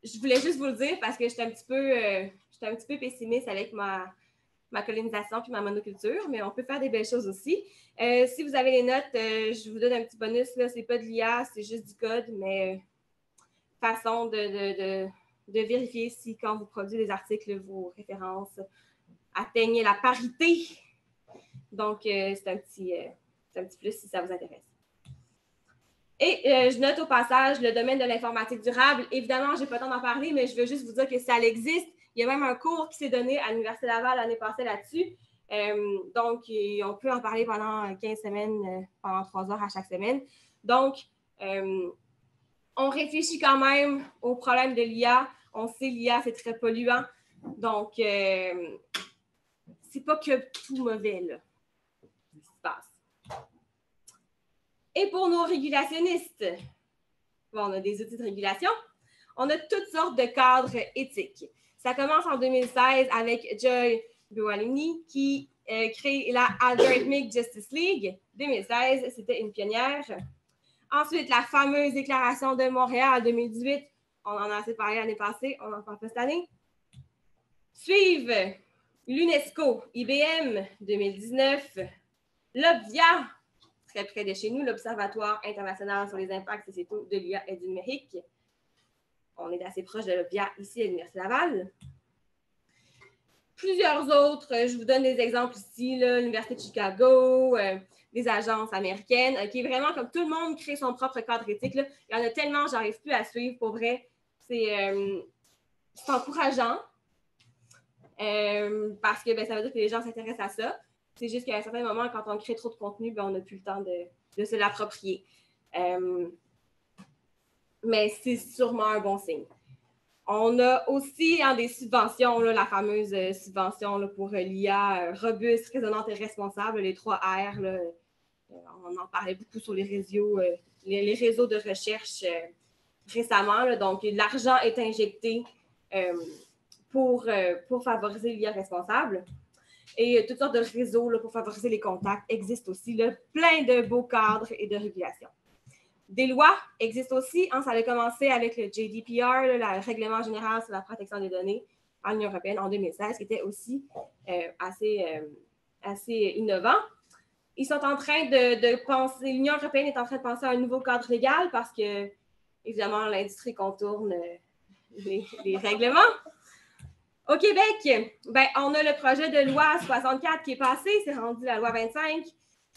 [SPEAKER 1] Je voulais juste vous le dire parce que j'étais un petit peu pessimiste avec ma ma colonisation puis ma monoculture, mais on peut faire des belles choses aussi. Si vous avez les notes, je vous donne un petit bonus. Ce n'est pas de l'IA, c'est juste du code, mais façon de vérifier si, quand vous produisez des articles, vos références atteignent la parité. Donc, c'est un petit plus si ça vous intéresse. Et je note au passage le domaine de l'informatique durable. Évidemment, je n'ai pas le temps d'en parler, mais je veux juste vous dire que ça existe. Il y a même un cours qui s'est donné à l'Université Laval l'année passée là-dessus. Donc, on peut en parler pendant 15 semaines, pendant 3 heures à chaque semaine. Donc, on réfléchit quand même au problème de l'IA. On sait l'IA, c'est très polluant. Donc, c'est pas que tout mauvais, là, ce qui se passe. Et pour nos régulationnistes, bon, on a des outils de régulation. On a toutes sortes de cadres éthiques. Ça commence en 2016 avec Joy Buolamwini qui crée la Algorithmic Justice League. 2016, c'était une pionnière. Ensuite, la fameuse déclaration de Montréal 2018. On en a assez parlé l'année passée, on en parle pas cette année. Suivent l'UNESCO, IBM 2019, l'OBVIA, très près de chez nous, l'Observatoire international sur les impacts sociétaux de l'IA et du numérique. On est assez proche de l'OBVIA ici à l'Université Laval. Plusieurs autres, je vous donne des exemples ici, l'Université de Chicago, des agences américaines, qui est vraiment comme tout le monde crée son propre cadre éthique. Là. Il y en a tellement, j'arrive plus à suivre, pour vrai. C'est encourageant, parce que ça veut dire que les gens s'intéressent à ça. C'est juste qu'à un certain moment, quand on crée trop de contenu, on n'a plus le temps de se l'approprier. Mais c'est sûrement un bon signe. On a aussi des subventions, là, la fameuse subvention là, pour l'IA robuste, raisonnante et responsable, les 3 R. Là, on en parlait beaucoup sur les réseaux de recherche récemment. Là, donc, l'argent est injecté pour favoriser l'IA responsable. Et toutes sortes de réseaux là, pour favoriser les contacts existent aussi. Là, plein de beaux cadres et de régulations. Des lois existent aussi. Ça a commencé avec le GDPR, le Règlement général sur la protection des données en Union européenne en 2016, qui était aussi assez innovant. Ils sont en train de penser, l'Union européenne est en train de penser à un nouveau cadre légal parce que, évidemment, l'industrie contourne les règlements. Au Québec, on a le projet de loi 64 qui est passé, c'est rendu la loi 25.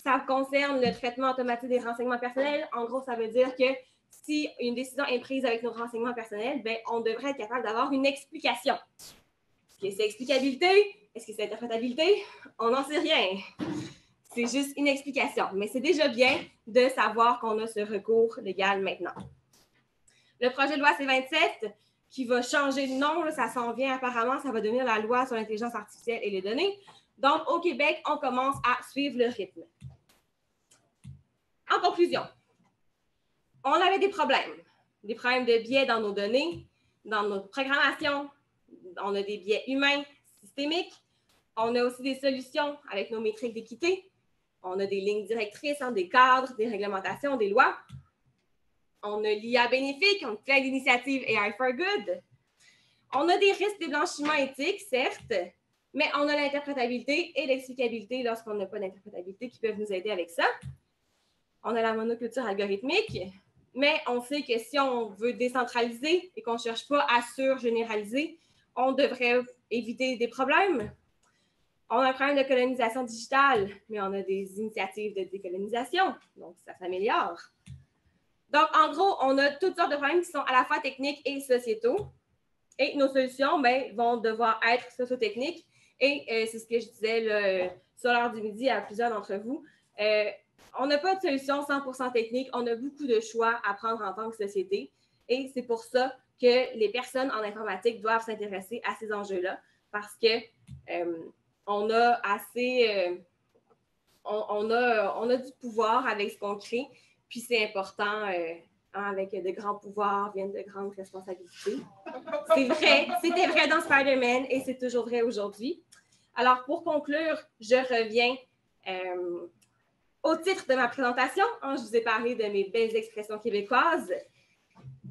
[SPEAKER 1] Ça concerne le traitement automatique des renseignements personnels. En gros, ça veut dire que si une décision est prise avec nos renseignements personnels, on devrait être capable d'avoir une explication. Est-ce que c'est explicabilité? Est-ce que c'est interprétabilité? On n'en sait rien. C'est juste une explication. Mais c'est déjà bien de savoir qu'on a ce recours légal maintenant. Le projet de loi C-27, qui va changer de nom, là, ça s'en vient apparemment, ça va devenir la loi sur l'intelligence artificielle et les données. Donc, au Québec, on commence à suivre le rythme. En conclusion, on avait des problèmes de biais dans nos données, dans notre programmation, on a des biais humains systémiques, on a aussi des solutions avec nos métriques d'équité, on a des lignes directrices, des cadres, des réglementations, des lois. On a l'IA bénéfique, on a plein d'initiatives AI for Good. On a des risques de blanchiment éthique, certes, mais on a l'interprétabilité et l'explicabilité lorsqu'on n'a pas d'interprétabilité qui peuvent nous aider avec ça. On a la monoculture algorithmique, mais on sait que si on veut décentraliser et qu'on ne cherche pas à surgénéraliser, on devrait éviter des problèmes. On a un problème de colonisation digitale, mais on a des initiatives de décolonisation, donc ça s'améliore. Donc, en gros, on a toutes sortes de problèmes qui sont à la fois techniques et sociétaux. Et nos solutions vont devoir être sociotechniques. Et c'est ce que je disais sur l'heure du midi à plusieurs d'entre vous. On n'a pas de solution 100% technique. On a beaucoup de choix à prendre en tant que société. Et c'est pour ça que les personnes en informatique doivent s'intéresser à ces enjeux-là parce que on a du pouvoir avec ce qu'on crée. Puis c'est important, avec de grands pouvoirs viennent de grandes responsabilités. C'est vrai, c'était vrai dans Spider-Man et c'est toujours vrai aujourd'hui. Alors, pour conclure, je reviens au titre de ma présentation. Je vous ai parlé de mes belles expressions québécoises.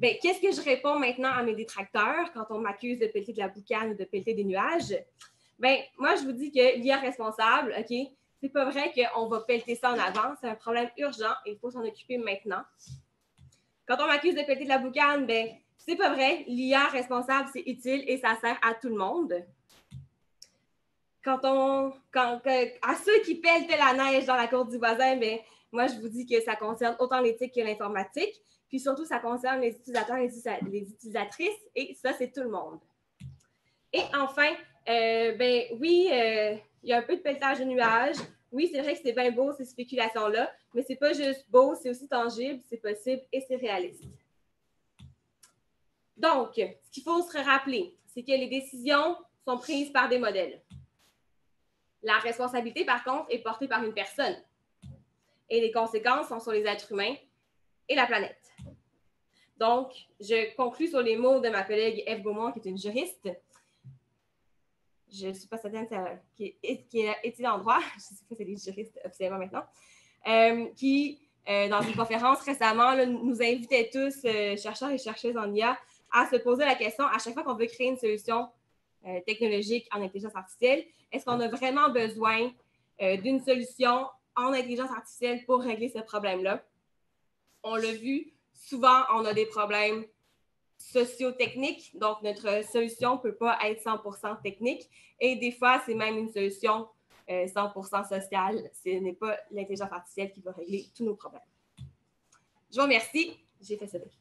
[SPEAKER 1] Qu'est-ce que je réponds maintenant à mes détracteurs quand on m'accuse de pelleter de la boucane ou de pelleter des nuages? Ben, moi, je vous dis que l'IA responsable, OK, c'est pas vrai qu'on va pelleter ça en avant. C'est un problème urgent et il faut s'en occuper maintenant. Quand on m'accuse de pelleter de la boucane, ben, c'est pas vrai. L'IA responsable, c'est utile et ça sert à tout le monde. À ceux qui pelletent la neige dans la cour du voisin, ben, moi, je vous dis que ça concerne autant l'éthique que l'informatique. Puis surtout, ça concerne les utilisateurs et les utilisatrices. Et ça, c'est tout le monde. Et enfin, ben oui, il y a un peu de pelletage de nuages. Oui, c'est vrai que c'est bien beau, ces spéculations-là, mais c'est pas juste beau, c'est aussi tangible, c'est possible et c'est réaliste. Donc, ce qu'il faut se rappeler, c'est que les décisions sont prises par des modèles. La responsabilité, par contre, est portée par une personne. Et les conséquences sont sur les êtres humains et la planète. Donc, je conclus sur les mots de ma collègue Ève Beaumont, qui est une juriste. Je ne suis pas certaine qui est étudiante en droit, je ne sais pas si c'est des juristes officiellement maintenant, qui, dans une conférence récemment, là, nous invitait tous, chercheurs et chercheuses en IA, à se poser la question, à chaque fois qu'on veut créer une solution technologique en intelligence artificielle, est-ce qu'on a vraiment besoin d'une solution en intelligence artificielle pour régler ce problème-là? On l'a vu, souvent, on a des problèmes socio-technique, donc notre solution ne peut pas être 100% technique et des fois, c'est même une solution 100% sociale. Ce n'est pas l'intelligence artificielle qui va régler tous nos problèmes. Je vous remercie. J'ai fait ça vite.